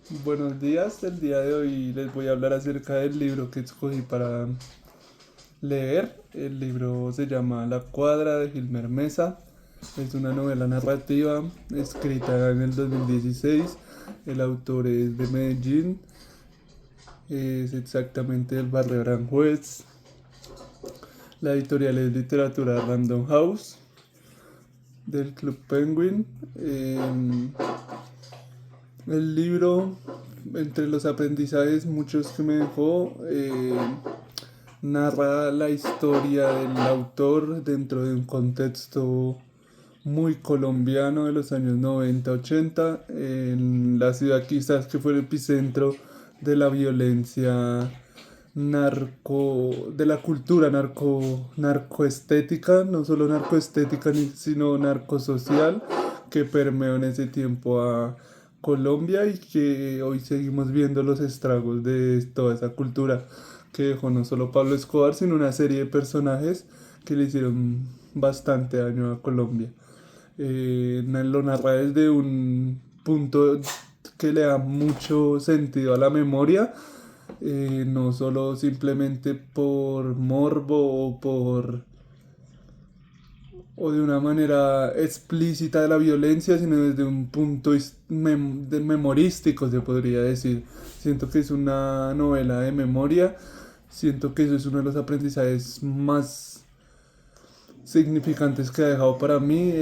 Buenos días, el día de hoy les voy a hablar acerca del libro que escogí para leer. El libro se llama La Cuadra de Gilmer Mesa. Es una novela narrativa escrita en el 2016. El autor es de Medellín, es exactamente del barrio Aranjuez. La editorial es Literatura Random House del Club Penguin. El libro, entre los aprendizajes muchos que me dejó, narra la historia del autor dentro de un contexto muy colombiano de los años 90-80, en la ciudad quizás que fue el epicentro de la violencia de la cultura narcoestética, no solo narcoestética, sino narcosocial, que permeó en ese tiempo a Colombia y que hoy seguimos viendo los estragos de toda esa cultura que dejó no solo Pablo Escobar, sino una serie de personajes que le hicieron bastante daño a Colombia. Lo narra desde un punto que le da mucho sentido a la memoria, no solo simplemente por morbo o de una manera explícita de la violencia, sino desde un punto memorístico, se podría decir. Siento que es una novela de memoria, siento que eso es uno de los aprendizajes más significantes que ha dejado para mí.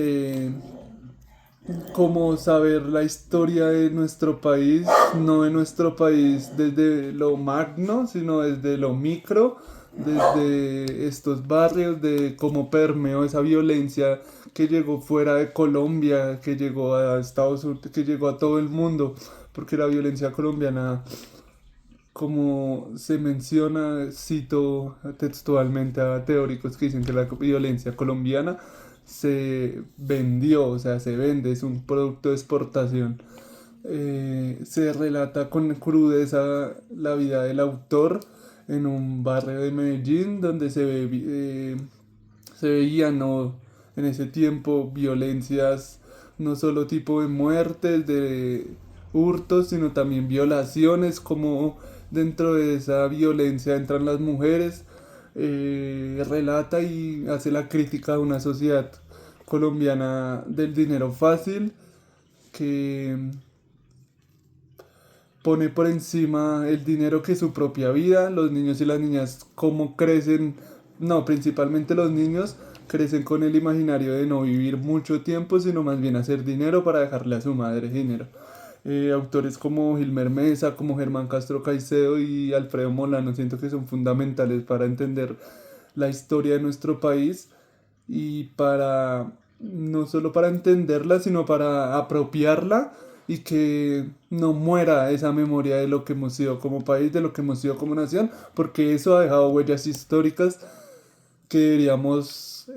Como saber la historia de nuestro país, no de nuestro país desde lo magno, sino desde lo micro, desde estos barrios, de cómo permeó esa violencia que llegó fuera de Colombia, que llegó a Estados Unidos, que llegó a todo el mundo, porque la violencia colombiana, como se menciona, cito textualmente a teóricos que dicen que la violencia colombiana se vendió, o sea, se vende, es un producto de exportación. Se relata con crudeza la vida del autor en un barrio de Medellín donde se veían, ¿no?, en ese tiempo violencias, no solo tipo de muertes, de hurtos, sino también violaciones, como dentro de esa violencia entran las mujeres. Relata y hace la crítica a una sociedad colombiana del dinero fácil que pone por encima el dinero que su propia vida. Los niños y las niñas, cómo crecen, no, principalmente los niños crecen con el imaginario de no vivir mucho tiempo, sino más bien hacer dinero para dejarle a su madre dinero. Autores como Gilmer Mesa, como Germán Castro Caicedo y Alfredo Molano, siento que son fundamentales para entender la historia de nuestro país y para no solo para entenderla, sino para apropiarla y que no muera esa memoria de lo que hemos sido como país, de lo que hemos sido como nación, porque eso ha dejado huellas históricas que deberíamos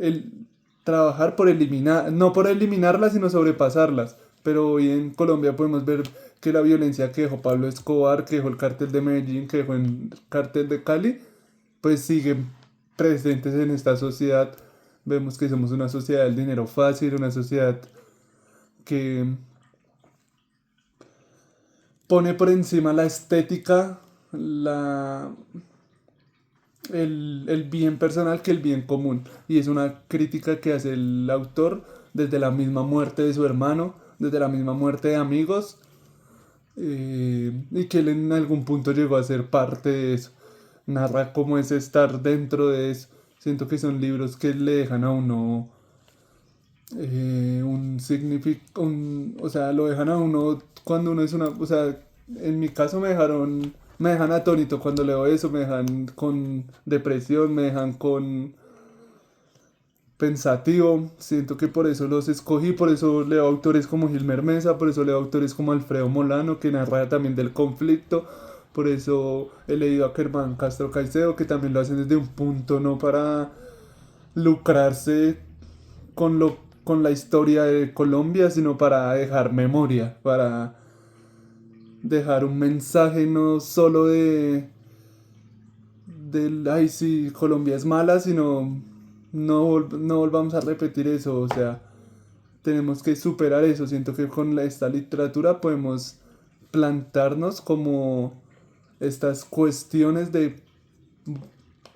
trabajar por eliminar, no por eliminarlas, sino sobrepasarlas. Pero hoy en Colombia podemos ver que la violencia que dejó Pablo Escobar, que dejó el cártel de Medellín, que dejó el cártel de Cali, pues siguen presentes en esta sociedad. Vemos que somos una sociedad del dinero fácil, una sociedad que pone por encima la estética, el bien personal que el bien común. Y es una crítica que hace el autor desde la misma muerte de su hermano, desde la misma muerte de amigos, y que él en algún punto llegó a ser parte de eso. Narra cómo es estar dentro de eso. Siento que son libros que le dejan a uno o sea, lo dejan a uno cuando uno es una, o sea, en mi caso me dejan atónito cuando leo eso, me dejan con depresión, me dejan con pensativo. Siento que por eso los escogí, por eso leo autores como Gilmer Mesa, por eso leo autores como Alfredo Molano, que narra también del conflicto. Por eso he leído a Germán Castro Caicedo, que también lo hacen desde un punto no para lucrarse con la historia de Colombia, sino para dejar memoria, para dejar un mensaje no solo ay sí, Colombia es mala, sino no volvamos a repetir eso, o sea, tenemos que superar eso. Siento que con esta literatura podemos plantarnos como estas cuestiones de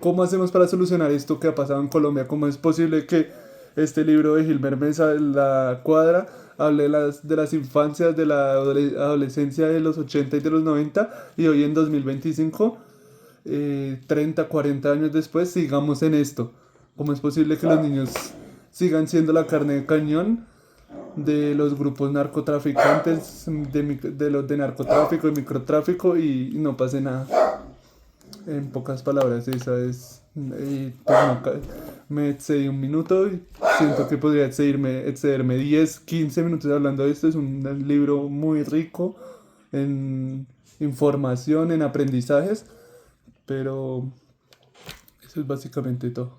cómo hacemos para solucionar esto que ha pasado en Colombia. ¿Cómo es posible que este libro de Gilbert Mesa, La Cuadra, hable de las infancias, de la adolescencia de los 80 y de los 90 y hoy en 2025, 30, 40 años después, sigamos en esto? ¿Cómo es posible que los niños sigan siendo la carne de cañón de los grupos narcotraficantes, de los de narcotráfico y microtráfico y no pase nada? En pocas palabras, esa es. Y pues no, me excedí un minuto y siento que podría excederme 10 15 minutos hablando de esto. Es un libro muy rico en información, en aprendizajes, pero eso es básicamente todo.